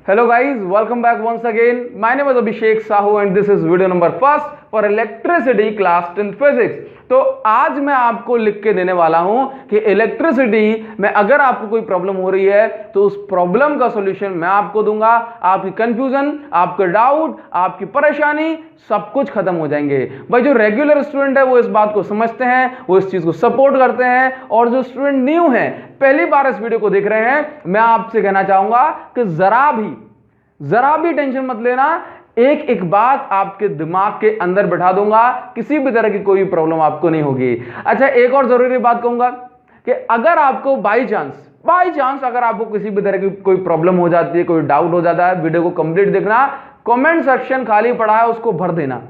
Hello guys, welcome back once again. My name is Abhishek Sahu and this is video number 1 for electricity class 10 physics. तो आज मैं आपको लिख के देने वाला हूं कि इलेक्ट्रिसिटी में अगर आपको कोई प्रॉब्लम हो रही है तो उस प्रॉब्लम का सॉल्यूशन मैं आपको दूंगा। आपकी कंफ्यूजन, आपके डाउट, आपकी परेशानी सब कुछ खत्म हो जाएंगे। भाई जो रेगुलर स्टूडेंट है वो इस बात को समझते हैं, वो इस चीज को सपोर्ट करते हैं, और जो स्टूडेंट न्यू है, पहली बार इस वीडियो को देख रहे हैं, मैं आपसे कहना चाहूंगा कि जरा भी टेंशन मत लेना। एक एक बात आपके दिमाग के अंदर बैठा दूंगा, किसी भी तरह की कोई प्रॉब्लम आपको नहीं होगी। अच्छा, एक और जरूरी बात कहूंगा कि अगर आपको बाई चांस अगर आपको किसी भी तरह की कोई प्रॉब्लम हो जाती है, कोई डाउट हो जाता है, वीडियो को कंप्लीट देखना, कमेंट सेक्शन खाली पड़ा है उसको भर देना,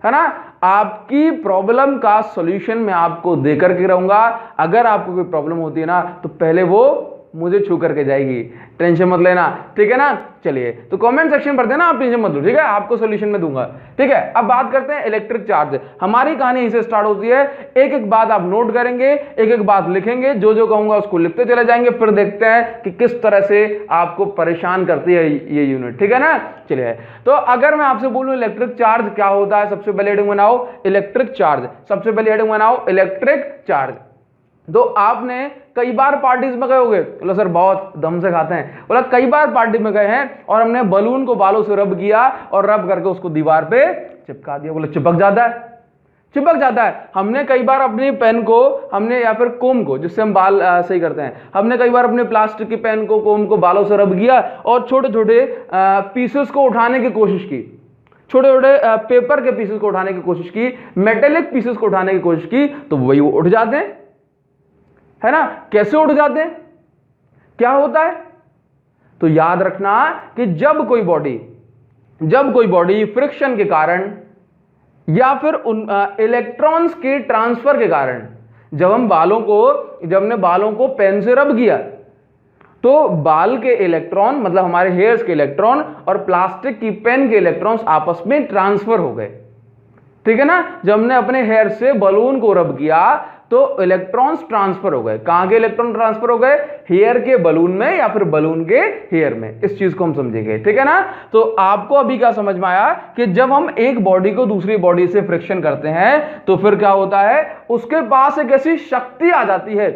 है ना। आपकी प्रॉब्लम का सॉल्यूशन मैं आपको देकर के रहूंगा। अगर आपको कोई प्रॉब्लम होती है ना तो पहले वो मुझे छू करके जाएगी, टेंशन मत लेना, ठीक है ना। चलिए, तो कमेंट सेक्शन पर देना, आप टेंशन मत लो, ठीक है, आपको सॉल्यूशन में दूंगा, ठीक है। अब बात करते हैं इलेक्ट्रिक चार्ज। हमारी कहानी इसे स्टार्ट होती है, एक एक बात आप नोट करेंगे, एक एक बात लिखेंगे, जो जो कहूंगा उसको लिखते चले जाएंगे, फिर देखते हैं कि किस तरह से आपको परेशान करती है ये यूनिट, ठीक है ना। चलिए, तो अगर मैं आपसे बोलूं इलेक्ट्रिक चार्ज क्या होता है, सबसे पहले हेडिंग बनाओ इलेक्ट्रिक चार्ज, सबसे पहले हेडिंग बनाओ इलेक्ट्रिक चार्ज। तो आपने कई बार पार्टीज में गए होंगे, बोला सर बहुत दम से खाते हैं, बोला कई बार पार्टी में गए हैं और हमने बलून को बालों से रब किया और रब करके उसको दीवार पे चिपका दिया, बोला चिपक जाता है। हमने कई बार अपनी पेन को या फिर कोम को, जिससे हम बाल सही करते हैं, हमने कई बार अपने प्लास्टिक की पेन को, कोम को बालों से रब किया और छोटे छोटे पीसेस को उठाने की कोशिश की, छोटे छोटे पेपर के पीसेस को उठाने की कोशिश की, मेटेलिक पीसेस को उठाने की कोशिश की, तो वही उठ जाते हैं, है ना। कैसे उठ जाते हैं, क्या होता है, तो याद रखना कि जब कोई बॉडी फ्रिक्शन के कारण या फिर उन इलेक्ट्रॉन्स के ट्रांसफर के कारण, जब हमने बालों को पेन से रब किया तो बाल के इलेक्ट्रॉन, मतलब हमारे हेयर्स के इलेक्ट्रॉन और प्लास्टिक की पेन के इलेक्ट्रॉन्स आपस में ट्रांसफर हो गए, ठीक है ना। जब हमने अपने हेयर से बलून को रब किया तो इलेक्ट्रॉन्स ट्रांसफर हो गए। कहां के इलेक्ट्रॉन ट्रांसफर हो गए, हेयर के बलून में या फिर बलून के हेयर में। इस चीज को हम समझेंगे, ठीक है ना। तो आपको अभी क्या समझ में आया कि जब हम एक बॉडी को दूसरी बॉडी से फ्रिक्शन करते हैं तो फिर क्या होता है, उसके पास एक ऐसी शक्ति आ जाती है,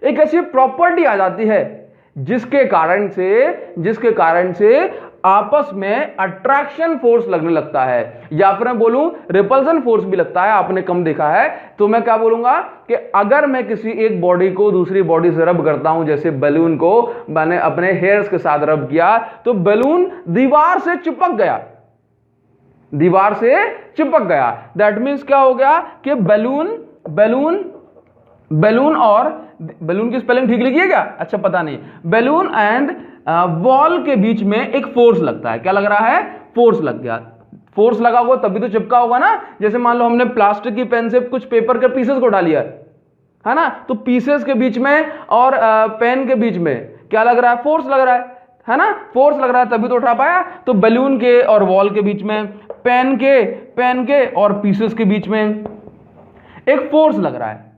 एक ऐसी प्रॉपर्टी आ जाती है जिसके कारण से आपस में अट्रैक्शन फोर्स लगने लगता है, या फिर मैं बोलूं रिपल्सन फोर्स भी लगता है। आपने कम देखा है, तो मैं क्या बोलूंगा कि अगर मैं किसी एक बॉडी को दूसरी बॉडी से रब करता हूं, जैसे बलून को मैंने अपने हेयर्स के साथ रब किया तो बलून दीवार से चिपक गया। दैट मीन्स क्या हो गया कि बलून और बलून की स्पेलिंग ठीक लिखी है क्या, अच्छा पता नहीं, बलून एंड वॉल के बीच में एक फोर्स लगता है। क्या लग रहा है, फोर्स लग गया। फोर्स लगा होगा तभी तो चिपका होगा ना। जैसे मान लो हमने प्लास्टिक की पेन से कुछ पेपर के पीसेस को उठा लिया है ना, तो पीसेस के बीच में और पेन के बीच में क्या लग रहा है, फोर्स लग रहा है ना, फोर्स लग रहा है तभी तो उठा पाया। तो बलून के और वॉल के बीच में, पेन के और पीसेस के बीच में एक फोर्स लग रहा है,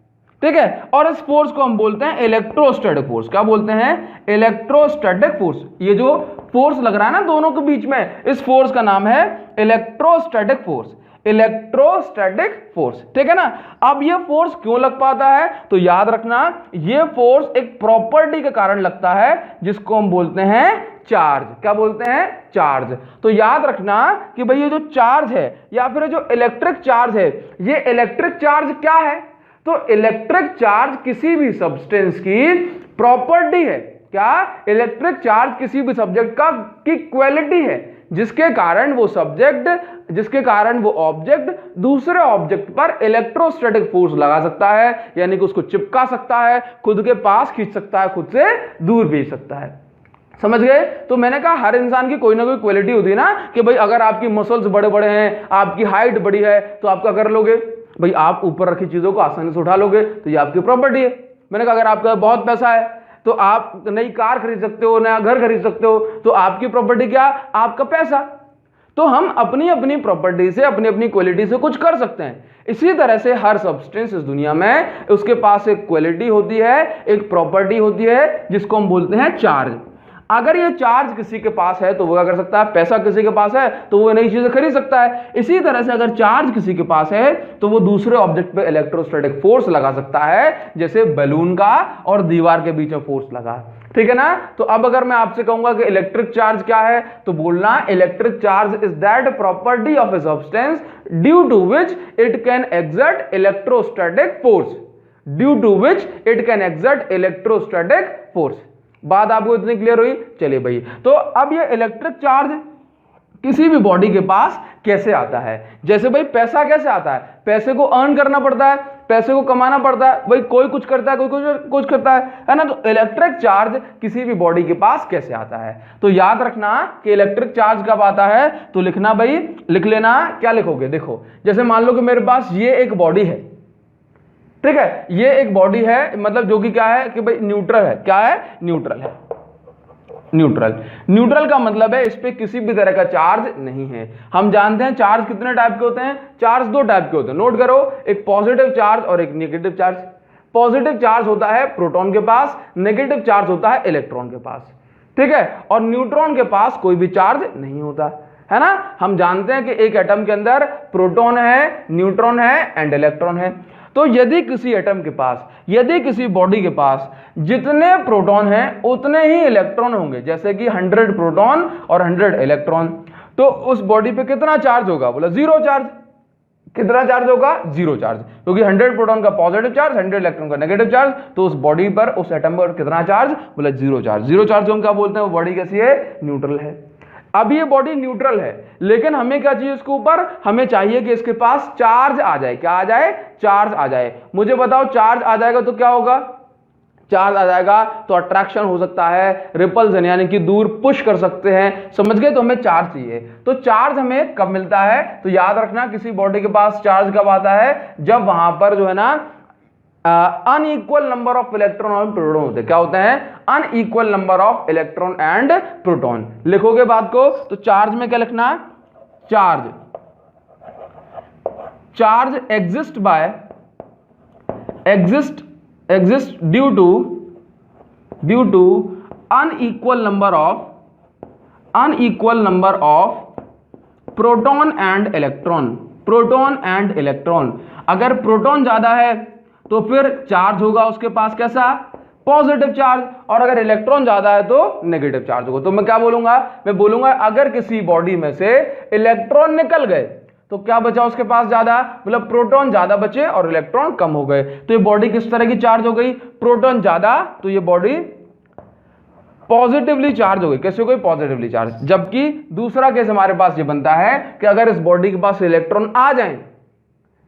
ठीक है। और इस फोर्स को हम बोलते हैं इलेक्ट्रोस्टैटिक फोर्स। क्या बोलते हैं, इलेक्ट्रोस्टैटिक फोर्स। ये जो फोर्स लग रहा है ना दोनों के बीच में, इस फोर्स का नाम है इलेक्ट्रोस्टैटिक फोर्स, ठीक है ना। अब ये फोर्स क्यों लग पाता है, तो याद रखना ये फोर्स एक प्रॉपर्टी के कारण लगता है जिसको हम बोलते हैं चार्ज। क्या बोलते हैं, चार्ज। तो याद रखना कि भाई ये जो चार्ज है या फिर जो इलेक्ट्रिक चार्ज है, ये इलेक्ट्रिक चार्ज क्या है, तो इलेक्ट्रिक चार्ज किसी भी सब्सटेंस की प्रॉपर्टी है। क्या, इलेक्ट्रिक चार्ज किसी भी सब्जेक्ट की क्वालिटी है जिसके कारण वो ऑब्जेक्ट दूसरे ऑब्जेक्ट पर इलेक्ट्रोस्टैटिक फोर्स लगा सकता है, यानी कि उसको चिपका सकता है, खुद के पास खींच सकता है, खुद से दूर भेज सकता है। समझ गए। तो मैंने कहा हर इंसान की कोई ना कोई क्वालिटी होती है ना, कि भाई अगर आपकी मसल्स बड़े बड़े हैं, आपकी हाइट बड़ी है, तो आप क्या कर लोगे, भाई आप ऊपर रखी चीजों को आसानी से उठा लोगे, तो ये आपकी प्रॉपर्टी है। मैंने कहा अगर आपका बहुत पैसा है तो आप नई कार खरीद सकते हो, नया घर खरीद सकते हो, तो आपकी प्रॉपर्टी क्या, आपका पैसा। तो हम अपनी अपनी प्रॉपर्टी से, अपनी अपनी क्वालिटी से कुछ कर सकते हैं। इसी तरह से हर सब्सटेंस इस दुनिया में उसके पास एक क्वालिटी होती है, एक प्रॉपर्टी होती है जिसको हम बोलते हैं चार्ज। अगर ये चार्ज किसी के पास है तो वो क्या कर सकता है, पैसा किसी के पास है तो वो नई चीजें खरीद सकता है। इसी तरह से अगर चार्ज किसी के पास है तो वो दूसरे ऑब्जेक्ट पे इलेक्ट्रोस्टैटिक फोर्स लगा सकता है, जैसे बैलून का और दीवार के बीच में फोर्स लगा। ठीक है ना। तो अब अगर मैं आपसे कहूंगा कि इलेक्ट्रिक चार्ज क्या है, तो बोलना electric charge is that property of a substance due to which it can exert electrostatic force, due to which it can exert electrostatic force. बात आपको इतनी क्लियर हुई? चलिए भाई, तो अब ये इलेक्ट्रिक चार्ज किसी भी बॉडी के पास कैसे आता है? जैसे भाई पैसा कैसे आता है, पैसे को अर्न करना पड़ता है, पैसे को कमाना पड़ता है, भाई कोई कुछ करता है, कोई कुछ करता है ना। तो इलेक्ट्रिक चार्ज किसी भी बॉडी के पास कैसे आता है? तो याद रखना कि इलेक्ट्रिक चार्ज कब आता है, तो लिखना भाई, लिख लेना। क्या लिखोगे? देखो, जैसे मान लो कि मेरे पास ये एक बॉडी है, ठीक है, ये एक बॉडी है, मतलब जो कि क्या है कि भाई न्यूट्रल है। क्या है? न्यूट्रल है। न्यूट्रल, न्यूट्रल का मतलब है इस पे किसी भी तरह का चार्ज नहीं है। हम जानते हैं चार्ज कितने टाइप के होते हैं, चार्ज दो टाइप के होते हैं, नोट करो, एक पॉजिटिव चार्ज और एक नेगेटिव चार्ज। पॉजिटिव चार्ज होता है प्रोटॉन के पास, नेगेटिव चार्ज होता है इलेक्ट्रॉन के पास, ठीक है। और न्यूट्रॉन के पास कोई भी चार्ज नहीं होता है ना। हम जानते हैं कि एक एटम के अंदर प्रोटॉन है, न्यूट्रॉन है एंड इलेक्ट्रॉन है। तो यदि किसी एटम के पास, यदि किसी बॉडी के पास जितने प्रोटॉन हैं उतने ही इलेक्ट्रॉन होंगे, जैसे कि 100 प्रोटॉन और 100 इलेक्ट्रॉन, तो उस बॉडी पे कितना चार्ज होगा? बोला जीरो चार्ज। कितना चार्ज होगा? जीरो चार्ज, क्योंकि 100 प्रोटॉन का पॉजिटिव चार्ज, 100 इलेक्ट्रॉन का नेगेटिव चार्ज, तो उस बॉडी पर, उस एटम पर कितना चार्ज? बोला जीरो चार्ज। जीरो चार्ज हम क्या बोलते हैं? वो बॉडी कैसी है? न्यूट्रल है। अब ये बॉडी न्यूट्रल है, लेकिन हमें क्या चाहिए इसके ऊपर? हमें चाहिए कि इसके पास चार्ज आ जाए। क्या आ जाए? चार्ज आ जाए। मुझे बताओ, चार्ज आ जाएगा तो क्या होगा? चार्ज आ जाएगा तो अट्रैक्शन हो सकता है, रिपल्सन यानी कि दूर पुश कर सकते हैं, समझ गए। तो हमें चार्ज चाहिए। तो चार्ज हमें कब मिलता है? तो याद रखना, किसी बॉडी के पास चार्ज कब आता है? जब वहां पर जो है ना अनइक्वल नंबर ऑफ इलेक्ट्रॉन और प्रोटॉन होते हैं। क्या होते हैं? Unequal number of electron and proton. लिखोगे बात को, तो चार्ज में क्या लिखना? Charge, charge exist by, exist due to unequal number of proton and electron, proton and electron. अगर प्रोटॉन ज्यादा है तो फिर चार्ज होगा उसके पास कैसा? Positive charge. और अगर इलेक्ट्रॉन ज्यादा है तो नेगेटिव चार्ज होगा। तो मैं क्या बोलूंगा? मैं बोलूंगा अगर किसी बॉडी में से इलेक्ट्रॉन निकल गए तो क्या बचा उसके पास ज्यादा? मतलब प्रोटॉन ज्यादा बचे और इलेक्ट्रॉन कम हो गए। तो ये बॉडी किस तरह की चार्ज हो गई? प्रोटॉन ज्यादा, तो ये बॉडी पॉजिटिवली चार्ज हो गई। कैसे हो गई? Positively charge. जबकि दूसरा केस हमारे पास ये बनता है कि अगर इस बॉडी के पास इलेक्ट्रॉन आ जाए,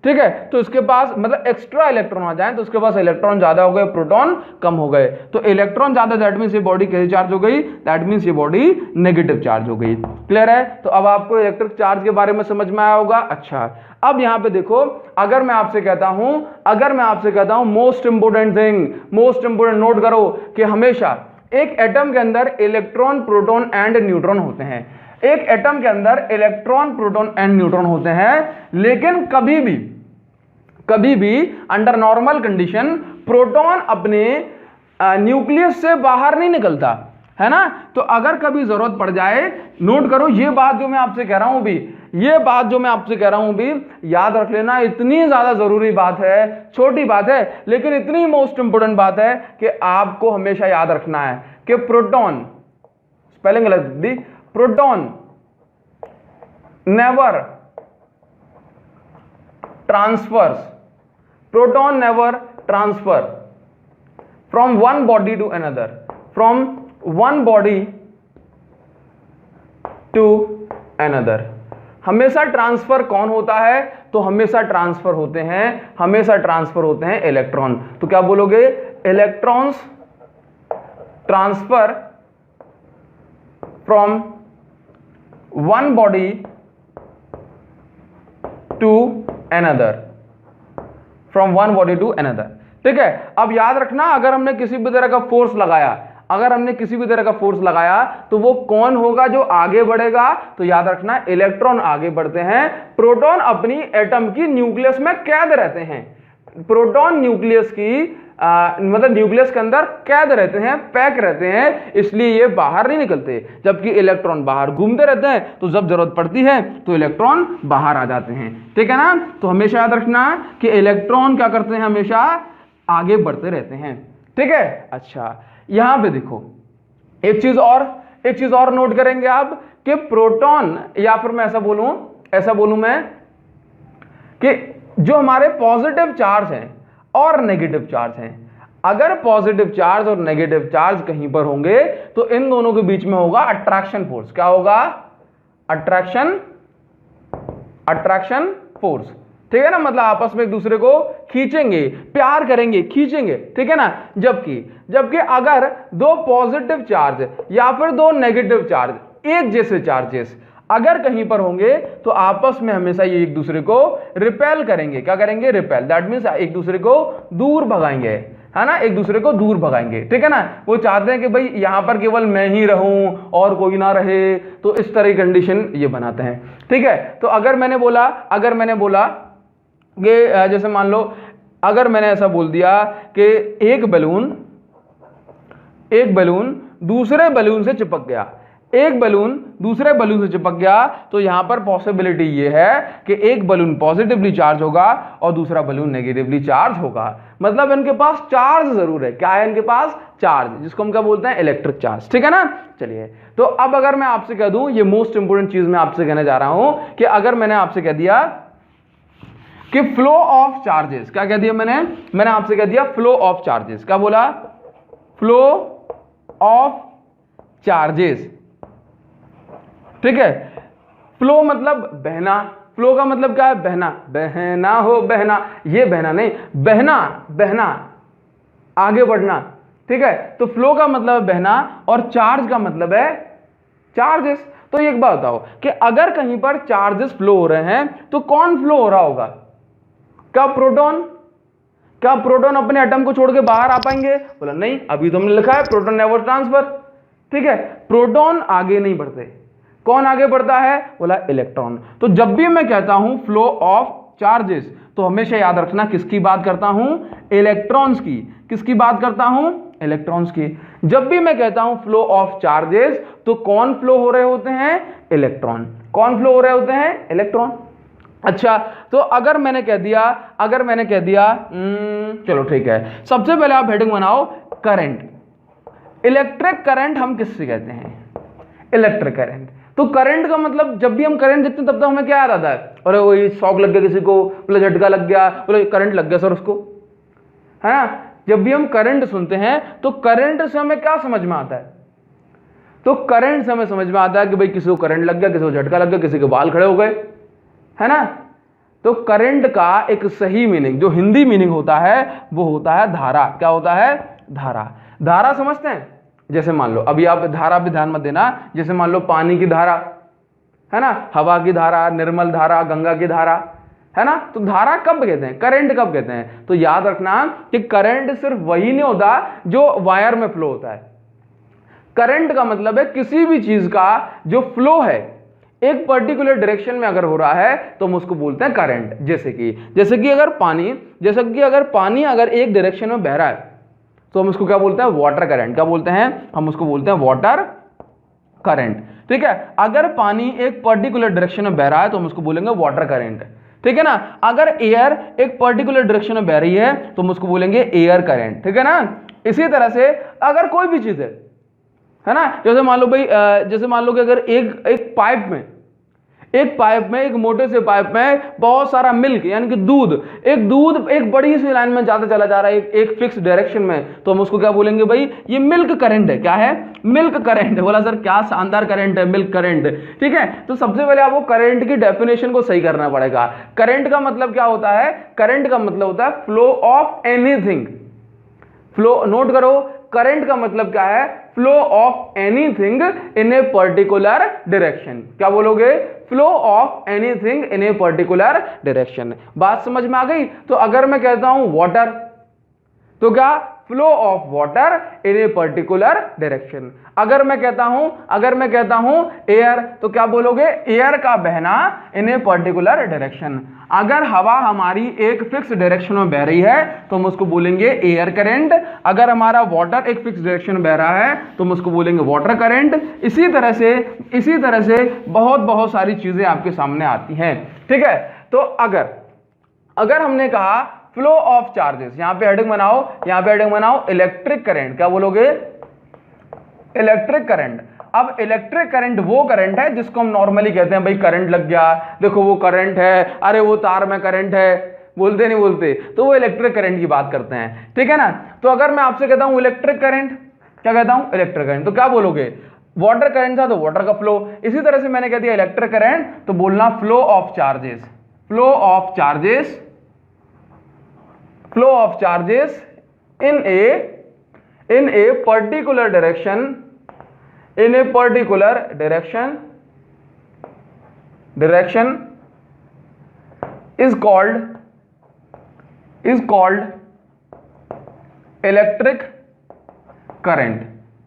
ठीक है, तो इसके पास मतलब एक्स्ट्रा इलेक्ट्रॉन आ जाए, तो उसके पास इलेक्ट्रॉन ज्यादा हो गए, प्रोटॉन कम हो गए। तो इलेक्ट्रॉन ज्यादा, दैट मींस ये बॉडी कैसी चार्ज हो गई? दैट मींस ये बॉडी नेगेटिव चार्ज हो गई। क्लियर है? तो अब आपको इलेक्ट्रिक चार्ज के बारे में समझ में आया होगा। अच्छा, अब यहां पे देखो, अगर मैं आपसे कहता हूं most important thing, most important, note करो कि हमेशा एक एटम के अंदर इलेक्ट्रॉन, प्रोटॉन एंड न्यूट्रॉन होते हैं। एक एटम के अंदर इलेक्ट्रॉन, प्रोटॉन एंड न्यूट्रॉन होते हैं, लेकिन कभी भी अंडर नॉर्मल कंडीशन प्रोटॉन अपने न्यूक्लियस से बाहर नहीं निकलता, है ना। तो अगर कभी जरूरत पड़ जाए, नोट करो ये बात जो मैं आपसे कह रहा हूं भी, ये बात जो मैं आपसे कह रहा हूं भी याद रख लेना। इतनी ज्यादा जरूरी बात है, छोटी बात है लेकिन इतनी मोस्ट इंपोर्टेंट बात है कि आपको हमेशा याद रखना है कि प्रोटॉन, स्पेलिंग गलत दी, proton never transfers, proton never transfer from one body to another, from one body to another। हमेशा ट्रांसफर कौन होता है? तो हमेशा ट्रांसफर होते हैं इलेक्ट्रॉन। तो क्या बोलोगे? Electrons transfer from one body to another, from one body to another. ठीक है, अब याद रखना, अगर हमने किसी भी तरह का फोर्स लगाया, तो वो कौन होगा जो आगे बढ़ेगा? तो याद रखना, इलेक्ट्रॉन आगे बढ़ते हैं, प्रोटॉन अपनी एटम की न्यूक्लियस में कैद रहते हैं। प्रोटॉन न्यूक्लियस की मतलब न्यूक्लियस के अंदर कैद रहते हैं, पैक रहते हैं, इसलिए ये बाहर नहीं निकलते, जबकि इलेक्ट्रॉन बाहर घूमते रहते हैं, तो जब जरूरत पड़ती है तो इलेक्ट्रॉन बाहर आ जाते हैं। ठीक है ना, तो हमेशा याद रखना कि इलेक्ट्रॉन क्या करते हैं, हमेशा आगे बढ़ते रहते हैं। ठीक है, अच्छा यहां पे देखो एक चीज और नोट करेंगे आप कि प्रोटॉन, या फिर मैं ऐसा बोलूं मैं कि जो हमारे पॉजिटिव चार्ज हैं और नेगेटिव चार्ज हैं, अगर पॉजिटिव चार्ज और नेगेटिव चार्ज कहीं पर होंगे तो इन दोनों के बीच में होगा अट्रैक्शन फोर्स। क्या होगा? Attraction force. ठीक है ना, मतलब आपस में एक दूसरे को खींचेंगे, प्यार करेंगे, खींचेंगे। ठीक है ना, जबकि अगर दो पॉजिटिव चार्ज या फिर दो नेगेटिव चार्ज, एक जैसे चार्जेस अगर कहीं पर होंगे तो आपस में हमेशा ये एक दूसरे को रिपेल करेंगे। क्या करेंगे? रिपेल। दैट मीन्स एक दूसरे को दूर भगाएंगे, है ना, एक दूसरे को दूर भगाएंगे। ठीक है ना, वो चाहते हैं कि भाई यहां पर केवल मैं ही रहूं और कोई ना रहे, तो इस तरह की कंडीशन ये बनाते हैं। ठीक है, तो अगर मैंने बोला कि जैसे मान लो अगर मैंने ऐसा बोल दिया कि एक बैलून दूसरे बैलून से चिपक गया, एक बैलून दूसरे बैलून से चिपक गया, तो यहां पर पॉसिबिलिटी ये है कि एक बैलून पॉजिटिवली चार्ज होगा और दूसरा बैलून नेगेटिवली चार्ज होगा। मतलब इनके पास चार्ज जरूर है। क्या है इनके पास? चार्ज, जिसको हम क्या बोलते हैं? Electric charge. ठीक है ना, चलिए तो अब अगर मैं आपसे कह दूं, ये मोस्ट इंपोर्टेंट चीज मैं आपसे कहने जा रहा हूं कि अगर मैंने आपसे कह दिया कि फ्लो ऑफ चार्जेस, क्या कह दिया मैंने आपसे कह दिया फ्लो ऑफ चार्जेस। क्या बोला? Flow of charges. ठीक है, फ्लो मतलब बहना। फ्लो का मतलब क्या है? बहना। बहना, ये बहना नहीं, बहना आगे बढ़ना। ठीक है, तो फ्लो का मतलब है बहना और चार्ज का मतलब है चार्जेस। तो एक बात बताओ कि अगर कहीं पर चार्जेस फ्लो हो रहे हैं तो कौन फ्लो हो रहा होगा? क्या प्रोटॉन अपने एटम को छोड़ के बाहर आ पाएंगे? बोला नहीं, अभी तो हमने लिखा है प्रोटॉन नेवर ट्रांसफर। ठीक है, प्रोटॉन आगे नहीं बढ़ते, कौन आगे बढ़ता है? बोला इलेक्ट्रॉन। तो जब भी मैं कहता हूं फ्लो ऑफ चार्जेस तो हमेशा याद रखना किसकी बात करता हूं? इलेक्ट्रॉन्स की। किसकी बात करता हूं? इलेक्ट्रॉन्स की। जब भी मैं कहता हूं फ्लो ऑफ चार्जेस तो कौन फ्लो हो रहे होते हैं? इलेक्ट्रॉन। कौन फ्लो हो रहे होते हैं? इलेक्ट्रॉन। अच्छा, तो अगर मैंने कह दिया चलो ठीक है, सबसे पहले आप हेडिंग बनाओ करंट। इलेक्ट्रिक करंट हम किससे कहते हैं? Electric current. तो करंट का मतलब, जब भी हम करंट देखते हैं तब तक हमें क्या याद आता है? अरे वही शॉक लग गया किसी को, बोले झटका लग गया, बोले करंट लग गया सर उसको, है ना। जब भी हम करंट सुनते हैं तो करंट से हमें क्या समझ में आता है? तो करंट से हमें समझ में आता है कि भाई किसी को करंट लग गया, किसी को झटका लग गया, किसी के बाल खड़े हो गए, है ना। तो करंट का एक सही मीनिंग, जो हिंदी मीनिंग होता है, वो होता है धारा। क्या होता है? धारा। धारा समझते हैं? जैसे मान लो, अभी आप धारा पे ध्यान मत देना, जैसे मान लो पानी की धारा, है ना, हवा की धारा, निर्मल धारा, गंगा की धारा, है ना। तो धारा कब कहते हैं? करंट कब कहते हैं? तो याद रखना कि करंट सिर्फ वही नहीं होता जो वायर में फ्लो होता है। करंट का मतलब है किसी भी चीज का जो फ्लो है एक पर्टिकुलर डायरेक्शन में अगर हो रहा है तो हम उसको बोलते हैं करंट। जैसे कि अगर पानी अगर एक डायरेक्शन में बह रहा है तो हम उसको क्या बोलते हैं? Water current. क्या बोलते हैं? हम उसको बोलते हैं वाटर करंट। ठीक है, अगर पानी एक पर्टिकुलर डायरेक्शन में बह रहा है तो हम उसको बोलेंगे वाटर करंट। ठीक है ना, अगर एयर एक पर्टिकुलर डायरेक्शन में बह रही है तो हम उसको बोलेंगे एयर करंट। ठीक है ना। इसी तरह से अगर कोई भी चीज है ना, जैसे मान लो कि अगर एक पाइप में एक मोटे से पाइप में बहुत सारा मिल्क यानी कि दूध एक बड़ी सी लाइन में ज्यादा चला जा रहा है एक फिक्स डायरेक्शन में, तो हम उसको क्या बोलेंगे? भाई ये मिल्क करंट है। क्या है? Milk current. बोला सर क्या शानदार करंट है, मिल्क करंट। ठीक है, तो सबसे पहले आपको करंट की डेफिनेशन को सही करना पड़ेगा। करंट का मतलब क्या होता है? करंट का मतलब होता है flow of anything. Flow, note करो, करंट का मतलब क्या है? Flow of anything in a particular direction. क्या बोलोगे? Flow of anything in a particular direction. बात समझ में आ गई? तो अगर मैं कहता हूं वाटर तो क्या flow of water in a particular direction. अगर मैं कहता हूं एयर, तो क्या बोलोगे? एयर का बहना इन ए पर्टिकुलर डायरेक्शन। अगर हवा हमारी एक फिक्स डायरेक्शन में बह रही है तो हम उसको बोलेंगे एयर करंट। अगर हमारा वाटर एक फिक्स डायरेक्शन में बह रहा है तो हम उसको बोलेंगे वाटर करंट। इसी तरह से बहुत सारी चीजें आपके सामने आती हैं, ठीक है। तो अगर हमने कहा फ्लो ऑफ चार्जेस, यहां पे हेडिंग बनाओ इलेक्ट्रिक करंट। क्या बोलोगे? Electric current. अब इलेक्ट्रिक करंट वो करंट है जिसको हम नॉर्मली कहते हैं भाई करंट लग गया, देखो वो करंट है, अरे वो तार में करंट है, बोलते नहीं बोलते, तो वो इलेक्ट्रिक करंट की बात करते हैं, ठीक है ना। तो अगर मैं आपसे कहता हूं इलेक्ट्रिक करंट, क्या कहता हूं? इलेक्ट्रिक करंट, तो क्या बोलोगे? वाटर करंट था तो वाटर का फ्लो। इसी तरह से मैंने कह दिया इलेक्ट्रिक करंट तो बोलना flow of charges. Flow of charges in a particular direction is called electric current,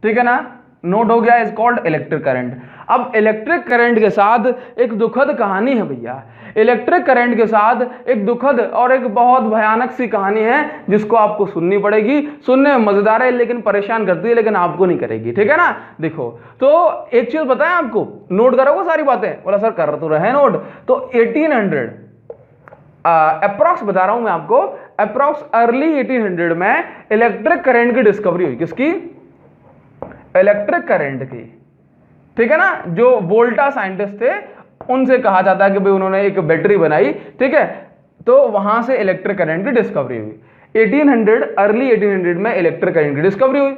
ठीक है ना। नोट हो गया, इज कॉल्ड इलेक्ट्रिक करंट। अब इलेक्ट्रिक करंट के साथ एक दुखद कहानी है भैया। इलेक्ट्रिक करंट के साथ एक दुखद और एक बहुत भयानक सी कहानी है जिसको आपको सुननी पड़ेगी। सुनने में मजेदार है लेकिन परेशान करती है, लेकिन आपको नहीं करेगी, ठीक है ना। देखो तो एक चीज बताएं आपको, नोट करोगे सारी बातें? बोला सर कर तो रहे नोट। तो 1800 अप्रॉक्स बता रहा हूं मैं आपको, अप्रॉक्स अर्ली 1800 में इलेक्ट्रिक करंट की डिस्कवरी हुई। किसकी? इलेक्ट्रिक करंट की, ठीक है ना। जो वोल्टा साइंटिस्ट थे उनसे कहा जाता है कि भाई उन्होंने एक बैटरी बनाई, ठीक है। तो वहां से इलेक्ट्रिक करंट की डिस्कवरी हुई। 1800 अर्ली 1800 में इलेक्ट्रिक करंट की डिस्कवरी हुई,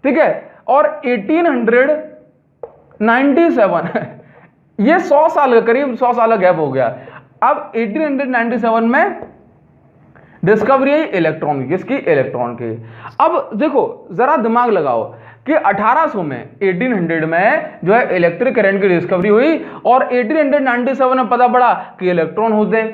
ठीक है। और 1897 ये 100 साल का, करीब 100 साल का गैप हो गया। अब 1897 में डिस्कवरी है इलेक्ट्रॉन की। किसकी? इलेक्ट्रॉन की। अब देखो जरा दिमाग लगाओ कि 1800 में 1800 में जो है इलेक्ट्रिक करंट की डिस्कवरी हुई और 1897 में पता पड़ा कि इलेक्ट्रॉन होते हैं,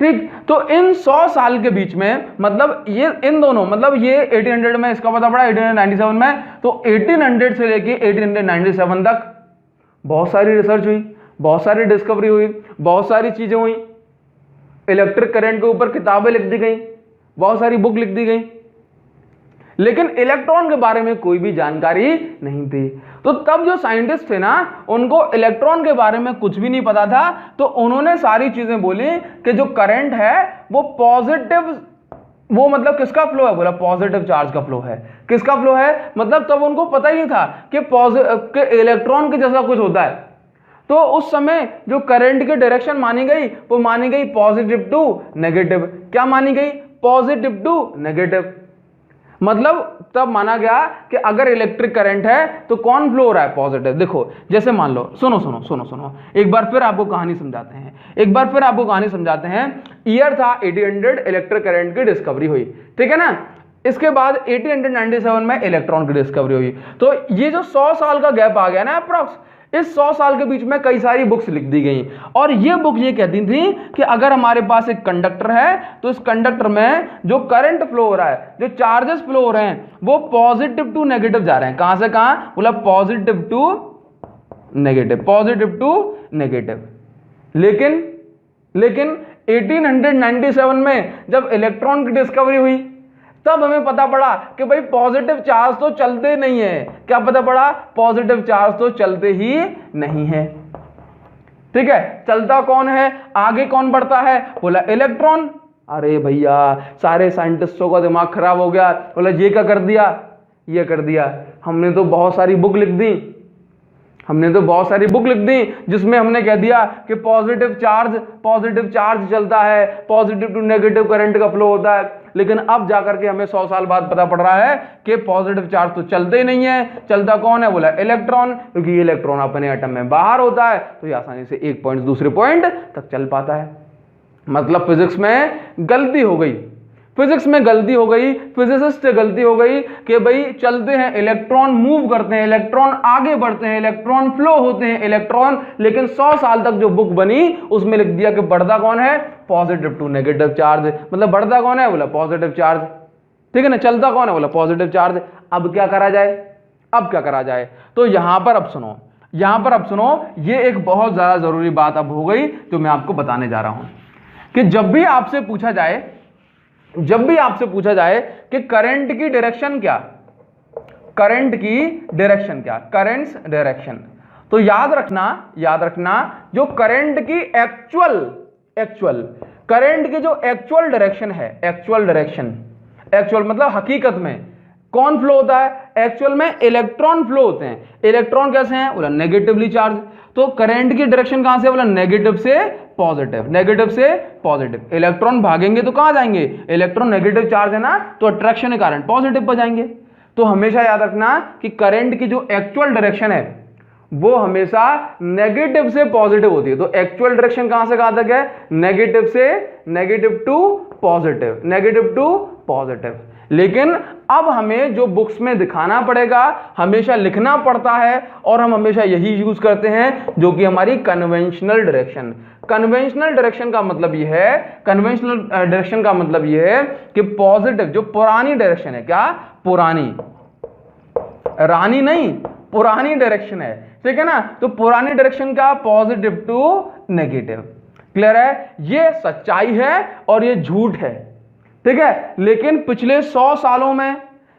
ठीक। तो इन 100 साल के बीच में मतलब ये इन दोनों, मतलब ये 1800 में इसका पता पड़ा, 1897 में, तो 1800 से लेके 1897 तक बहुत सारी रिसर्च हुई, बहुत सारी डिस्कवरी हुई, बहुत सारी चीजें हुई। इलेक्ट्रिक करंट के ऊपर किताबें लिख दी गई, बहुत सारी बुक लिख दी गई, लेकिन इलेक्ट्रॉन के बारे में कोई भी जानकारी नहीं थी। तो तब जो साइंटिस्ट थे ना, उनको इलेक्ट्रॉन के बारे में कुछ भी नहीं पता था। तो उन्होंने सारी चीजें बोली कि जो करंट है वो पॉजिटिव, वो मतलब किसका फ्लो है? बोला पॉजिटिव चार्ज का फ्लो है। किसका फ्लो है? मतलब तब उनको पता ही नहीं था कि इलेक्ट्रॉन के जैसा कुछ होता है। तो उस समय जो करंट की डायरेक्शन मानी गई वो मानी गई पॉजिटिव टू नेगेटिव। क्या मानी गई? Positive to negative. मतलब तब माना गया कि अगर इलेक्ट्रिक करंट है तो कौन फ्लो हो रहा है? पॉजिटिव। देखो जैसे मान लो, सुनो एक बार फिर आपको कहानी समझाते हैं। ईयर था 1800, इलेक्ट्रिक करंट की डिस्कवरी हुई, ठीक है ना। इसके बाद 1897 में इलेक्ट्रॉन की डिस्कवरी हुई। तो ये जो 100 साल का गैप आ गया ना अप्रॉक्स, इस 100 साल के बीच में कई सारी बुक्स लिख दी गई और ये बुक ये कहती थी कि अगर हमारे पास एक कंडक्टर है तो इस कंडक्टर में जो करंट फ्लो हो रहा है, जो चार्जेस फ्लो हो रहे हैं, वो पॉजिटिव टू नेगेटिव जा रहे हैं। कहां से कहां? बोला पॉजिटिव टू नेगेटिव। लेकिन 1897 में जब इलेक्ट्रॉन की डिस्कवरी हुई तब हमें पता पड़ा कि भाई पॉजिटिव चार्ज तो चलते नहीं है। क्या पता पड़ा? पॉजिटिव चार्ज तो चलते ही नहीं है, ठीक है। चलता कौन है? आगे कौन बढ़ता है? बोला इलेक्ट्रॉन। अरे भैया सारे साइंटिस्टों का दिमाग खराब हो गया। बोला ये क्या कर दिया? ये कर दिया। हमने तो बहुत सारी बुक लिख दी जिसमें हमने कह दिया कि पॉजिटिव चार्ज चलता है, पॉजिटिव टू नेगेटिव करंट का फ्लो होता है। लेकिन अब जाकर के हमें 100 साल बाद पता पड़ रहा है कि पॉजिटिव चार्ज तो चलते ही नहीं है। चलता कौन है? बोला इलेक्ट्रॉन, क्योंकि ये इलेक्ट्रॉन अपने एटम में बाहर होता है तो ये आसानी से एक पॉइंट से दूसरे पॉइंट तक चल पाता है। मतलब फिजिक्स में गलती हो गई, फिजिसिस्ट से गलती हो गई कि भाई चलते हैं, इलेक्ट्रॉन मूव करते हैं, इलेक्ट्रॉन आगे बढ़ते हैं, इलेक्ट्रॉन फ्लो होते हैं इलेक्ट्रॉन, लेकिन 100 साल तक जो बुक बनी उसमें लिख दिया कि बढ़ता कौन है? Positive to negative charge. मतलब बढ़ता कौन है? बोला पॉजिटिव चार्ज। ठीक है ना, चलता कौन है, बोला पॉजिटिव चार्ज। अब क्या करा जाए, अब क्या करा जाए, तो यहां पर अब सुनो, यहां पर अब सुनो, ये एक बहुत ज्यादा जरूरी बात अब हो गई जो मैं आपको बताने जा रहा हूं कि जब भी आपसे पूछा जाए, जब भी आपसे पूछा जाए कि करंट की डायरेक्शन क्या, करंट की डायरेक्शन क्या, करंट्स डायरेक्शन, तो याद रखना, याद रखना जो करंट की एक्चुअल करंट की जो एक्चुअल डायरेक्शन है, एक्चुअल डायरेक्शन, एक्चुअल मतलब हकीकत में कौन फ्लो होता है, एक्चुअल में इलेक्ट्रॉन फ्लो होते हैं। इलेक्ट्रॉन कैसे हैं, बोला नेगेटिवली चार्ज। तो करंट की डायरेक्शन कहां से, बोला नेगेटिव से पॉजिटिव, नेगेटिव से पॉजिटिव। इलेक्ट्रॉन भागेंगे तो कहां जाएंगे, इलेक्ट्रॉन नेगेटिव चार्ज है ना, तो अट्रैक्शन के कारण पॉजिटिव पर जाएंगे। तो हमेशा याद रखना कि करंट की जो एक्चुअल डायरेक्शन है वो हमेशा नेगेटिव से पॉजिटिव होती है। तो एक्चुअल डायरेक्शन कहां से कहां तक है, नेगेटिव से negative to positive, negative to positive. लेकिन अब हमें जो बुक्स में दिखाना पड़ेगा, हमेशा लिखना पड़ता है, और हम हमेशा यही यूज करते हैं जो कि हमारी कन्वेंशनल डायरेक्शन। कन्वेंशनल डायरेक्शन का मतलब यह है, कन्वेंशनल डायरेक्शन का मतलब यह है कि पॉजिटिव जो पुरानी डायरेक्शन है, क्या पुरानी, रानी नहीं, पुरानी डायरेक्शन है, ठीक है ना, तो पुरानी डायरेक्शन का पॉजिटिव टू नेगेटिव। क्लियर है, ये सच्चाई है और ये झूठ है, ठीक है। लेकिन पिछले 100 सालों में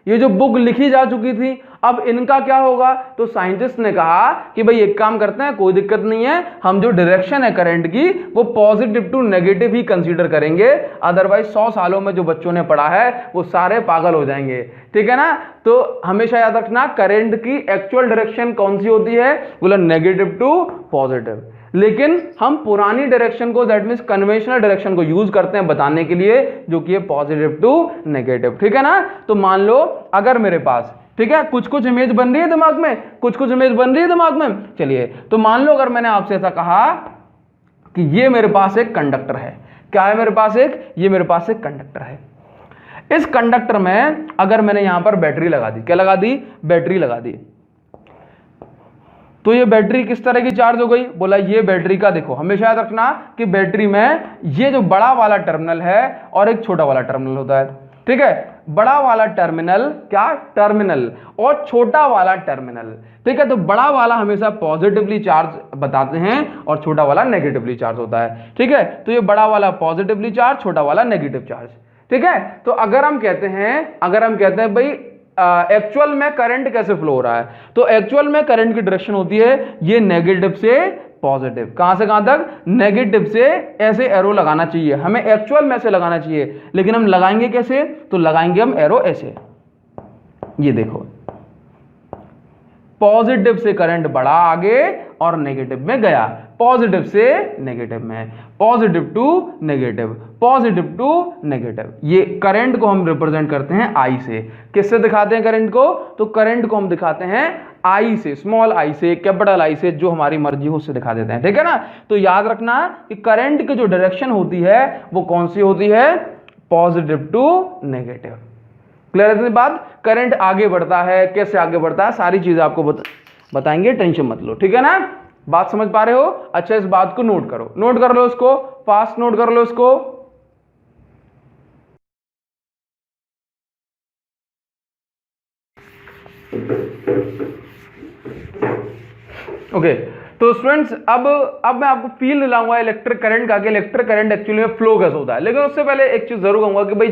ये जो बुक लिखी जा चुकी थी, अब इनका क्या होगा, तो साइंटिस्ट ने कहा कि भाई एक काम करते हैं, कोई दिक्कत नहीं है, हम जो डायरेक्शन है करंट की वो पॉजिटिव टू नेगेटिव ही कंसीडर करेंगे, अदरवाइज 100 सालों में जो बच्चों ने पढ़ा है वो सारे पागल हो जाएंगे, ठीक है ना। तो हमेशा याद रखना करंट की एक्चुअल डायरेक्शन कौन सी होती है, बोला नेगेटिव टू पॉजिटिव। लेकिन हम पुरानी डायरेक्शन को, दैट मींस कन्वेंशनल डायरेक्शन को यूज करते हैं बताने के लिए, जो कि है पॉजिटिव टू नेगेटिव, ठीक है ना। तो मान लो अगर मेरे पास, ठीक है, कुछ कुछ इमेज बन रही है दिमाग में, कुछ कुछ इमेज बन रही है दिमाग में, चलिए, तो मान लो अगर मैंने आपसे ऐसा कहा कि ये मेरे पास एक कंडक्टर है, क्या है मेरे पास एक, ये मेरे पास एक कंडक्टर है। इस कंडक्टर में अगर मैंने यहां पर बैटरी लगा दी, क्या लगा दी, बैटरी लगा दी, तो ये बैटरी किस तरह की चार्ज हो गई, बोला ये बैटरी का, देखो हमेशा याद रखना कि बैटरी में ये जो बड़ा वाला टर्मिनल है और एक छोटा वाला टर्मिनल होता है, ठीक है, बड़ा वाला टर्मिनल, क्या टर्मिनल, और छोटा वाला टर्मिनल, ठीक है। तो बड़ा वाला हमेशा पॉजिटिवली चार्ज बताते हैं और छोटा वाला नेगेटिवली चार्ज होता है, ठीक है। तो ये बड़ा वाला पॉजिटिवली चार्ज, छोटा वाला नेगेटिव चार्ज, ठीक है। तो अगर हम कहते हैं भाई एक्चुअल में करंट कैसे फ्लो हो रहा है, तो एक्चुअल में करंट की डायरेक्शन होती है ये नेगेटिव से पॉजिटिव, कहां से कहां तक, नेगेटिव से, ऐसे एरो लगाना चाहिए हमें, एक्चुअल में से लगाना चाहिए, लेकिन हम लगाएंगे कैसे, तो लगाएंगे हम एरो ऐसे, ये देखो, पॉजिटिव से करंट बढ़ा आगे और नेगेटिव में गया, पॉजिटिव से नेगेटिव में, positive to negative, positive to negative. ये करंट को हम रिप्रेजेंट करते हैं आई से। किससे दिखाते हैं करंट को, तो करंट को हम दिखाते हैं आई से, स्मॉल आई से, कैपिटल आई से, जो हमारी मर्जी हो उससे दिखा देते हैं, ठीक है ना। तो याद रखना कि करंट की जो डायरेक्शन होती है वो कौन सी होती है, पॉजिटिव टू नेगेटिव। क्लियर है इतनी बात, करंट आगे बढ़ता है, कैसे आगे बढ़ता है, सारी चीजें आपको बताएंगे, टेंशन मत लो, ठीक है ना। बात समझ पा रहे हो, अच्छा इस बात को नोट करो, नोट कर लो इसको, फास्ट नोट कर लो इसको। ओके, तो स्टूडेंट्स अब मैं आपको फील दिलाऊंगा इलेक्ट्रिक करंट का, कि इलेक्ट्रिक करंट एक्चुअली में फ्लो कैसे होता है। लेकिन उससे पहले एक चीज जरूर कहूंगा कि भाई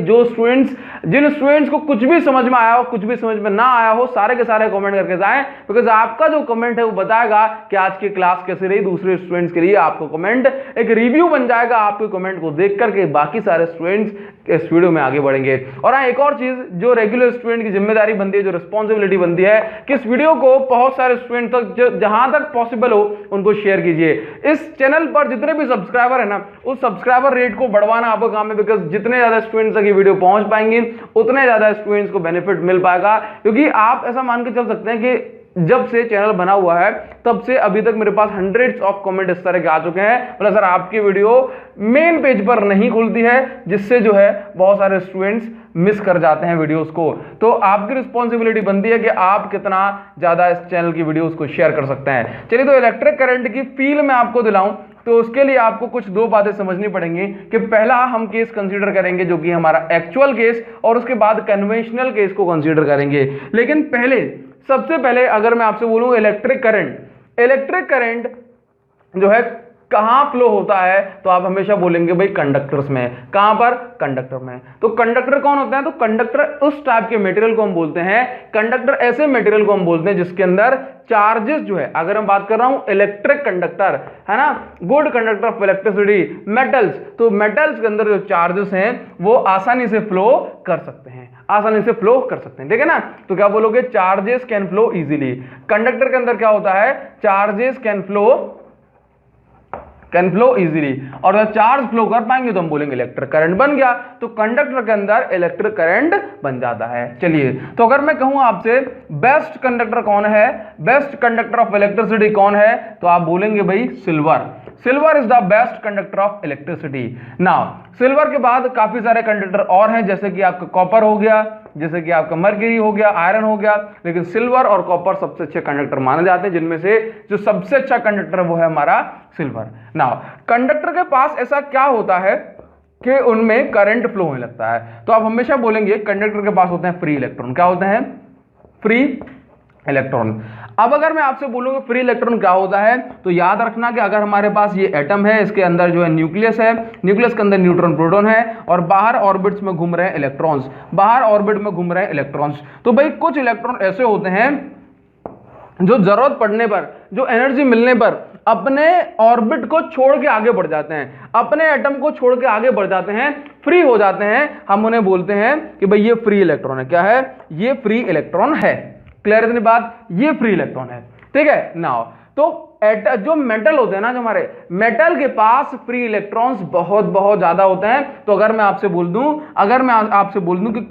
जिन स्टूडेंट्स को कुछ भी समझ में आया हो, कुछ भी समझ में ना आया हो, सारे के सारे कमेंट करके जाएं, बिकॉज आपका जो कमेंट है वो बताएगा कि आज की क्लास कैसे रही। दूसरे स्टूडेंट्स के लिए आपको कमेंट एक रिव्यू बन जाएगा, आपके कमेंट को देख करके बाकी सारे स्टूडेंट्स इस वीडियो में आगे बढ़ेंगे। और हाँ, एक और चीज जो रेगुलर स्टूडेंट की जिम्मेदारी बनती है, जो रिस्पॉन्सिबिलिटी बनती है, कि इस वीडियो को बहुत सारे स्टूडेंट तक जहां तक पॉसिबल हो उनको शेयर कीजिए। इस चैनल पर जितने भी सब्सक्राइबर है ना, उस सब्सक्राइबर रेट को बढ़वाना आपका काम है, बिकॉज जितने ज्यादा स्टूडेंट्स तक ये वीडियो पहुंच पाएंगे उतने ज्यादा स्टूडेंट्स को बेनिफिट मिल पाएगा। क्योंकि आप ऐसा मान के चल सकते हैं कि जब से चैनल बना हुआ है तब से अभी तक मेरे पास हंड्रेड्स ऑफ कमेंट इस तरह के आ चुके हैं, मतलब सर आपकी वीडियो मेन पेज पर नहीं खुलती है, जिससे जो है बहुत सारे स्टूडेंट्स मिस कर जाते हैं वीडियोस को। तो आपकी रिस्पॉन्सिबिलिटी बनती है कि आप कितना ज्यादा इस चैनल की वीडियोस को शेयर कर सकते हैं। चलिए, तो इलेक्ट्रिक करंट की फील मैं आपको दिलाऊं, तो उसके लिए आपको कुछ दो बातें समझनी पड़ेंगी कि पहला हम केस कंसीडर करेंगे जो कि हमारा एक्चुअल केस, और उसके बाद कन्वेंशनल केस को कंसीडर करेंगे। लेकिन पहले, सबसे पहले अगर मैं आपसे बोलूं इलेक्ट्रिक करंट जो है कहां फ्लो होता है, तो आप हमेशा बोलेंगे भाई कंडक्टर्स में। कहां पर? कंडक्टर में। तो कंडक्टर कौन होता है? तो कंडक्टर उस टाइप के मटेरियल को हम बोलते हैं, कंडक्टर ऐसे मटेरियल को हम बोलते हैं जिसके अंदर चार्जेस जो है, अगर मैं बात कर रहा हूं इलेक्ट्रिक कंडक्टर है ना, good conductor of electricity, metals, तो मेटल्स के अंदर जो चार्जेस हैं वो आसानी से फ्लो कर सकते हैं, आसानी से फ्लो कर सकते हैं, ठीक है ना। तो क्या बोलोगे? Charges can flow easily. Conductor के अंदर क्या होता है? चार्जेस कैन फ्लो इजीली, और जब चार्ज फ्लो कर पाएंगे तो हम बोलेंगे इलेक्ट्रिक करंट बन गया। तो कंडक्टर के अंदर इलेक्ट्रिक करंट बन जाता है। चलिए, तो अगर मैं कहूं आपसे बेस्ट कंडक्टर कौन है, बेस्ट कंडक्टर ऑफ इलेक्ट्रिसिटी कौन है, तो आप बोलेंगे भाई silver is the best conductor of electricity. Now silver के बाद काफी सारे कंडक्टर और हैं, जैसे कि आपका कॉपर हो गया, जैसे कि आपका मर्क्यूरी हो गया, आयरन हो गया, लेकिन सिल्वर और कॉपर सबसे अच्छे कंडक्टर माने जाते हैं, जिनमें से जो सबसे अच्छा कंडक्टर वो है हमारा सिल्वर। नाउ कंडक्टर के पास ऐसा क्या होता है कि उनमें करंट फ्लो होने लगता है, तो आप हमेशा बोलेंगे कंडक्टर के पास होते हैं फ्री इलेक्ट्रॉन। क्या होते हैं? Free electron. अब अगर मैं आपसे बोलूंगा फ्री इलेक्ट्रॉन क्या होता है, तो याद रखना कि अगर हमारे पास ये एटम है, इसके अंदर जो है न्यूक्लियस है, न्यूक्लियस के अंदर न्यूट्रॉन प्रोटॉन है, और बाहर ऑर्बिट्स में घूम रहे हैं इलेक्ट्रॉन्स, बाहर ऑर्बिट में घूम रहे हैं इलेक्ट्रॉन्स। तो भाई कुछ इलेक्ट्रॉन ऐसे होते हैं जो जरूरत पड़ने पर, जो एनर्जी मिलने पर अपने ऑर्बिट को छोड़ के आगे बढ़ जाते हैं, अपने एटम को छोड़ के आगे बढ़ जाते हैं, फ्री हो जाते हैं। हम उन्हें बोलते हैं कि भाई ये फ्री इलेक्ट्रॉन है। क्या है? ये फ्री इलेक्ट्रॉन है। क्लियर इतनी बात? ये फ्री इलेक्ट्रॉन है, ठीक है। नाउ तो जो मेटल होते हैं ना, जो हमारे मेटल के पास फ्री इलेक्ट्रॉन्स बहुत बहुत ज्यादा होते हैं। तो अगर मैं आपसे बोल दूं कि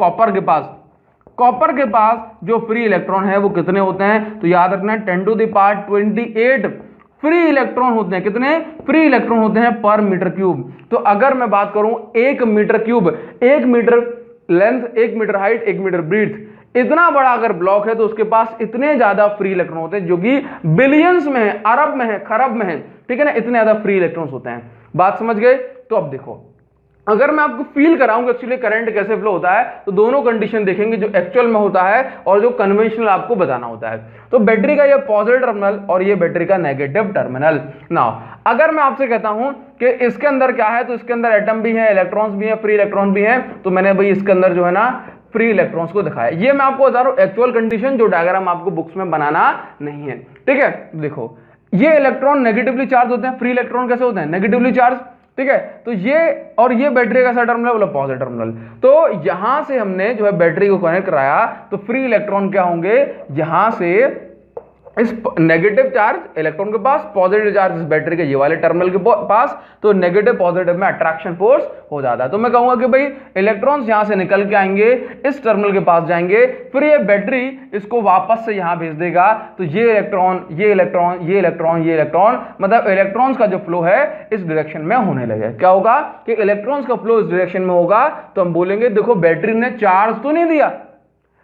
कॉपर के पास जो फ्री इलेक्ट्रॉन है वो कितने होते हैं, तो याद रखना 10⁻28 फ्री इलेक्ट्रॉन होते हैं। कितने फ्री इलेक्ट्रॉन होते हैं पर मीटर क्यूब। तो अगर मैं बात करूं 1 metre cube, 1 metre length, 1 metre height, 1 metre breath, इतना बड़ा अगर ब्लॉक है तो उसके पास इतने ज्यादा फ्री इलेक्ट्रॉन होते हैं, जो कि बिलियंस में है, अरब में है, खरब में है, ठीक है ना, इतने ज्यादा फ्री इलेक्ट्रॉन्स होते हैं। बात समझ गए? तो अब देखो, अगर मैं आपको फील कराऊंगा एक्चुअली करंट कैसे फ्लो होता है, तो दोनों कंडीशन देखेंगे, जो एक्चुअल में होता है और जो कन्वेंशनल आपको बताना होता है। तो बैटरी का ये पॉजिटिव टर्मिनल और ये बैटरी का नेगेटिव टर्मिनल। नाउ अगर मैं आपसे कहता हूं कि इसके अंदर क्या है, तो इसके अंदर एटम भी है, इलेक्ट्रॉन्स भी है, फ्री इलेक्ट्रॉन भी है, तो मैंने भाई इसके अंदर जो है ना फ्री इलेक्ट्रॉन्स को दिखाया। ये मैं आपको बता रहा हूं एक्चुअल कंडीशन, जो डायग्राम आपको बुक्स में बनाना नहीं है, ठीक है। देखो, ये इलेक्ट्रॉन नेगेटिवली चार्ज होते हैं, फ्री इलेक्ट्रॉन कैसे होते हैं? नेगेटिवली चार्ज, ठीक है। तो ये और ये बैटरी का टर्मिनल बोला पॉजिटिव टर्मिनल। तो यहां से हमने जो है बैटरी को कनेक्ट कराया, तो फ्री इलेक्ट्रॉन क्या होंगे? यहां से इस नेगेटिव चार्ज इलेक्ट्रॉन के पास, पॉजिटिव चार्ज इस बैटरी के ये वाले टर्मिनल के पास, तो नेगेटिव पॉजिटिव में अट्रैक्शन फोर्स हो जाता है। तो मैं कहूंगा कि भाई इलेक्ट्रॉन्स यहां से निकल के आएंगे, इस टर्मिनल के पास जाएंगे, फिर ये बैटरी इसको वापस से यहां भेज देगा। तो ये इलेक्ट्रॉन, ये इलेक्ट्रॉन, ये इलेक्ट्रॉन, ये इलेक्ट्रॉन, मतलब इलेक्ट्रॉन्स का जो फ्लो है इस डायरेक्शन में होने लगे। क्या होगा कि इलेक्ट्रॉन्स का फ्लो इस डायरेक्शन में होगा। तो हम बोलेंगे देखो बैटरी ने चार्ज तो नहीं दिया,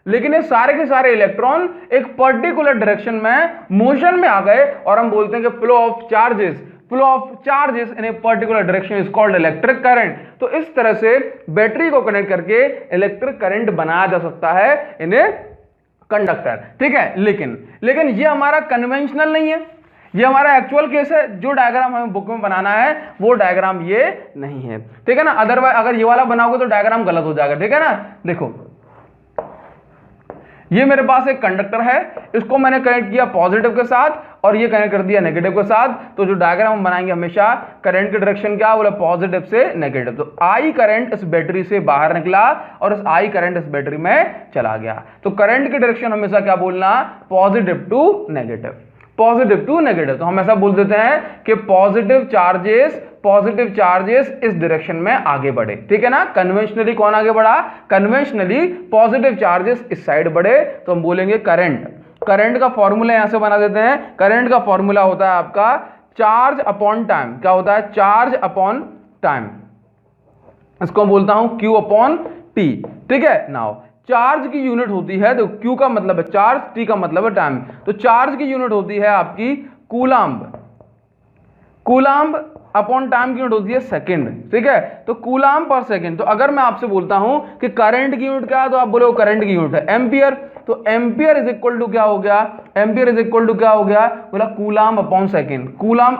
लेकिन ये सारे के सारे इलेक्ट्रॉन एक पर्टिकुलर डायरेक्शन में मोशन में आ गए, और हम बोलते हैं कि flow of charges in a particular direction is called electric current. तो इस तरह से बैटरी को कनेक्ट करके इलेक्ट्रिक करंट बनाया जा सकता है इन ए कंडक्टर, ठीक है। लेकिन ये हमारा कन्वेंशनल नहीं है, ये हमारा एक्चुअल केस है। जो डायग्राम हमें बुक में बनाना है वो डायग्राम ये नहीं है, ठीक है ना। अदरवाइज अगर ये वाला बनाओगे तो डायग्राम गलत हो जाएगा, ठीक है ना। देखो, ये मेरे पास एक कंडक्टर है, इसको मैंने कनेक्ट किया पॉजिटिव के साथ और ये कनेक्ट कर दिया नेगेटिव के साथ। तो जो डायग्राम हम बनाएंगे हमेशा करंट की डायरेक्शन क्या बोला? पॉजिटिव से नेगेटिव। तो आई करंट इस बैटरी से बाहर निकला और इस आई करंट इस बैटरी में चला गया। तो करंट की डायरेक्शन हमेशा क्या बोलना? Positive to negative, positive to negative. तो हम ऐसा बोल देते हैं कि पॉजिटिव चार्जेस इस डायरेक्शन में आगे बढ़े, ठीक है ना। कन्वेंशनली कौन आगे बढ़ा? कन्वेंशनली पॉजिटिव चार्जेस इस साइड बढ़े, तो हम बोलेंगे करंट का फॉर्मूला यहां से बना देते हैं। करंट का फॉर्मूला होता है आपका चार्ज अपॉन टाइम। क्या होता है? Charge upon time. इसको बोलता हूं Q अपॉन T, ठीक है। नाउ चार्ज की यूनिट होती है, तो Q का मतलब है चार्ज, T का मतलब है टाइम। तो चार्ज की यूनिट होती है आपकी कूलाम्ब। अपॉन टाइम की यूनिट होती है सेकंड, ठीक है। तो कूलाम पर सेकंड, तो अगर मैं आपसे बोलता हूं कि करंट की यूनिट क्या है तो आप बोले करंट की यूनिट है एम्पियर, तो एम्पियर इज इक्वल टू क्या हो गया, एम्पियर इज इक्वल टू क्या हो गया, बोला coulomb upon second, coulomb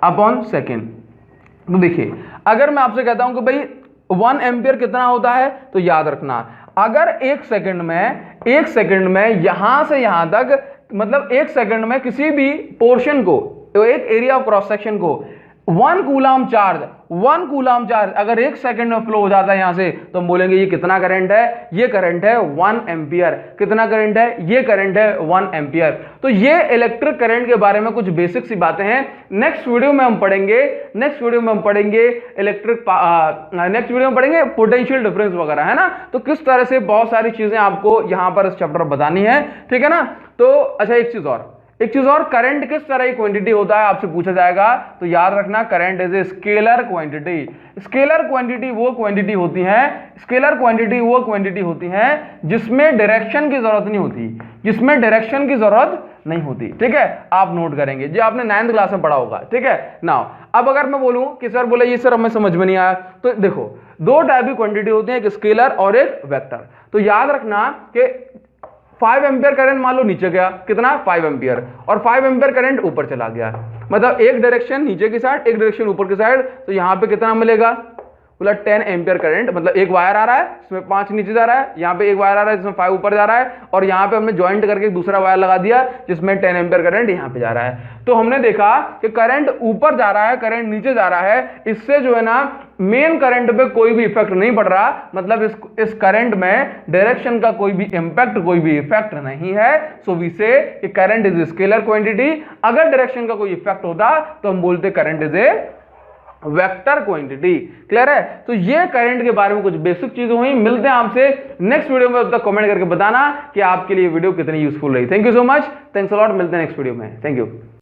upon second. तो देखिए अगर मैं आपसे कहता हूं कि भाई 1 एम्पियर कितना होता है, तो याद रखना अगर एक सेकंड में यहां से यहां तक, मतलब एक सेकंड में किसी भी पोर्शन को, एक एरिया ऑफ क्रॉस सेक्शन को 1 कूलाम चार्ज अगर एक सेकंड में फ्लो हो जाता है यहां से, तो हम बोलेंगे ये कितना करंट है, ये करंट है 1 एम्पियर। कितना करंट है, ये करंट है 1 एम्पियर। तो ये इलेक्ट्रिक करंट के बारे में कुछ बेसिक सी बातें हैं। नेक्स्ट वीडियो में हम पढ़ेंगे पोटेंशियल डिफरेंस वगैरह, है ना। तो किस तरह से बहुत सारी चीजें आपको यहां पर इस चैप्टर में बतानी है, ठीक है ना। तो अच्छा एक चीज और, करंट किस तरह की क्वांटिटी होता है आपसे पूछा जाएगा, तो याद रखना current is a scalar quantity. Scalar quantity वो क्वांटिटी होती है जिसमें डायरेक्शन की जरूरत नहीं होती, ठीक है। आप नोट करेंगे, जो आपने 9th क्लास में पढ़ा होगा, ठीक है। नाउ अब अगर मैं बोलूं कि सर बोले ये सर हमें समझ में नहीं आया, तो देखो 2 टाइप की क्वांटिटी होती है, एक स्केलर और एक वेक्टर। तो याद रखना कि 5 एम्पियर करंट मान लो नीचे गया, कितना 5 एम्पियर, और 5 एम्पियर करंट ऊपर चला गया, मतलब एक डायरेक्शन नीचे की साइड, एक डायरेक्शन ऊपर की साइड, तो यहां पे कितना मिलेगा, बोला 10 एम्पियर करंट। मतलब एक वायर आ रहा है इसमें 5 नीचे जा रहा है, यहाँ पे एक वायर आ रहा है जिसमें 5 ऊपर जा रहा है, और यहाँ पे हमने ज्वाइंट करके दूसरा वायर लगा दिया जिसमें 10 एम्पियर करंट यहाँ पे जा रहा है। तो हमने देखा कि करंट ऊपर जा रहा है, करंट नीचे जा रहा है, इससे जो है ना मेन करंट पे कोई भी इफेक्ट नहीं पड़ रहा, मतलब इस करंट में डायरेक्शन का कोई भी इंपैक्ट, कोई भी इफेक्ट नहीं है। सो वी से कि करंट इज स्केलर क्वांटिटी। अगर डायरेक्शन का कोई इफेक्ट होता तो हम बोलते current is a vector quantity. Clear है। तो ये करंट के बारे में कुछ बेसिक चीजें हुई। मिलते हैं आपसे नेक्स्ट वीडियो में, तब तक कमेंट करके बताना कि आपके लिए वीडियो कितनी यूजफुल रही। Thank you so much, thanks a lot. मिलते हैं नेक्स्ट वीडियो में, थैंक यू।